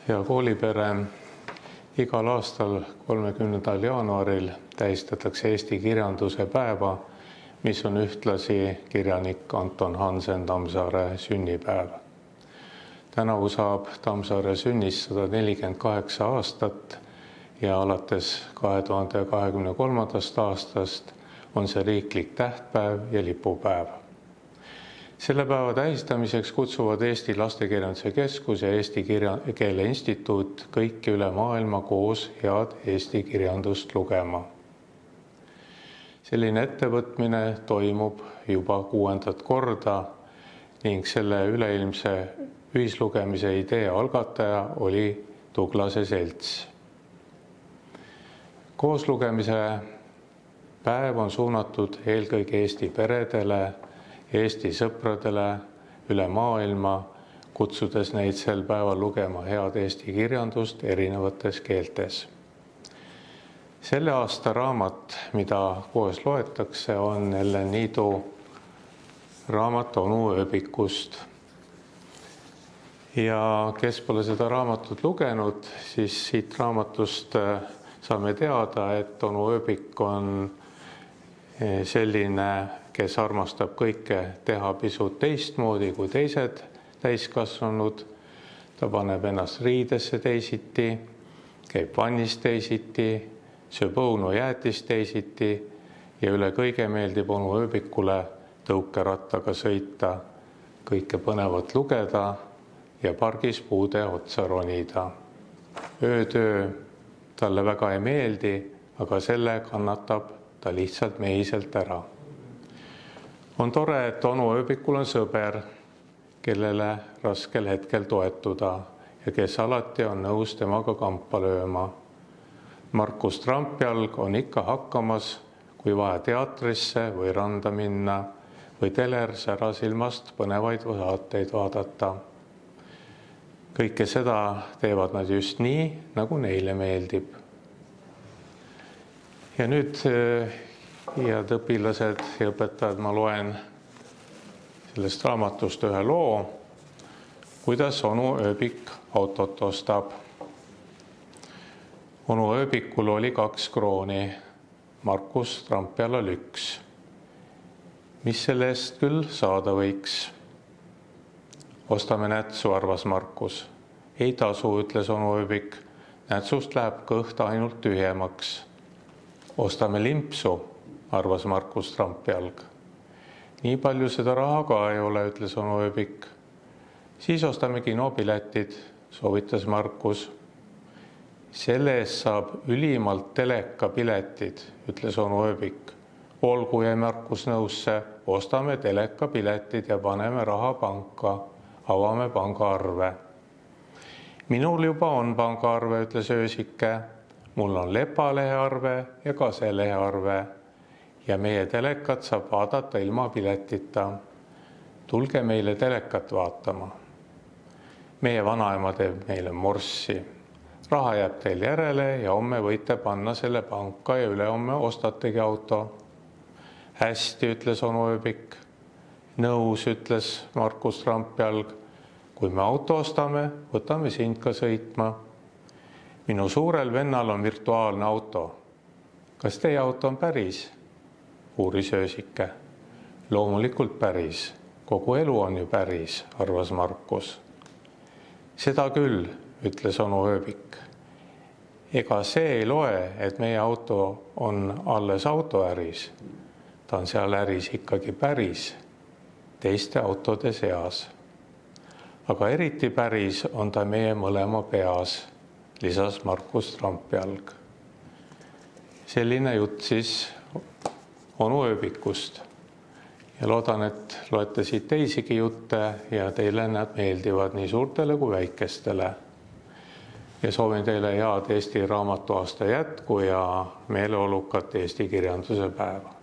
Hea koolipere, igal aastal 30. jaanuaril tähistatakse Eesti kirjanduse päeva, mis on ühtlasi kirjanik Anton Hansen Tammsaare sünnipäev. Tänavu saab Tammsaare sünnist 148 aastat ja alates 2023. aastast on see riiklik tähtpäev ja lipupäev. Selle päeva tähistamiseks kutsuvad Eesti Lastekirjanduse Keskus ja Eesti Keele Instituut kõiki üle maailma koos head eesti kirjandust lugema. Selline ettevõtmine toimub juba 6. korda ning selle üleilmse ühislugemise idee algataja oli Tuglase Selts. Kooslugemise päev on suunatud eelkõige Eesti peredele, Eesti sõpradele üle maailma, kutsudes neid sel päeval lugema head eesti kirjandust erinevates keeltes. Selle aasta raamat, mida koos loetakse, on Ellen Niidu raamat Onu ööbikust. Ja kes pole seda raamatut lugenud, siis siit raamatust saame teada, et Onu ööbik on selline, kes armastab kõike teha pisut teistmoodi kui teised täiskasvanud. Ta paneb ennast riidesse teisiti, käib vannis teisiti, sööb õunu jäätist teisiti ja üle kõige meeldib Onu ööbikule tõukerattaga sõita, kõike põnevat lugeda ja pargis puude otsa ronida. Öötöö talle väga ei meeldi, aga selle kannatab ta lihtsalt mehiselt ära. On tore, et Onu ööbikul on sõber, kellele raskel hetkel toetuda ja kes alati on nõus temaga kampa lööma. Markus Trampjalg on ikka hakkamas, kui vaja teatrisse või randa minna või teler särasilmast põnevaid saateid vaadata. Kõike seda teevad nad just nii, nagu neile meeldib. Ja nüüd head õpilased ja õpetajad, ma loen sellest raamatust ühe loo, kuidas Onu ööbik autot ostab. Onu ööbikul oli 2 krooni, Markus Trampjalal 1. Mis selle eest küll saada võiks? Ostame nätsu, arvas Markus. Ei tasu, ütles Onu ööbik. Nätsust läheb kõht ainult tühjemaks. Ostame limpsu, arvas Markus Trampjalg. Nii palju seda raha ka ei ole, ütles Onu ööbik. Siis ostame kinopiletid, soovitas Markus. Selle eest saab ülimalt telekapiletid, ütles Onu ööbik. Olgu, jäi Markus nõusse, ostame telekapiletid ja paneme raha panka, avame pangaarve. Minul juba on pangaarve, ütles öösike. Mul on lepalehearve ja kaselehearve ja meie telekat saab vaadata ilma piletita. Tulge meile telekat vaatama. Meie vanaema teeb meile morssi. Raha jääb teil järele ja homme võite panna selle panka ja ülehomme ostategi auto. Hästi, ütles Onu ööbik. Nõus, ütles Markus Trampjalg. Kui me auto ostame, võtame sind ka sõitma. Minu suurel vennal on virtuaalne auto. Kas teie auto on päris? Uuris öösike. Loomulikult päris. Kogu elu on ju päris, arvas Markus. Seda küll, ütles Onu ööbik. Ega see ei loe, et meie auto on alles autoäris. Ta on seal äris ikkagi päris, teiste autode seas. Aga eriti päris on ta meie mõlema peas, lisas Markus Trampjalg. Selline jutt siis Onu ööbikust. Ja loodan, et loete siit teisigi jutte ja teile nad meeldivad nii suurtele kui väikestele. Ja soovin teile head Eesti raamatuaasta jätku ja meeleolukat Eesti kirjanduse päeva.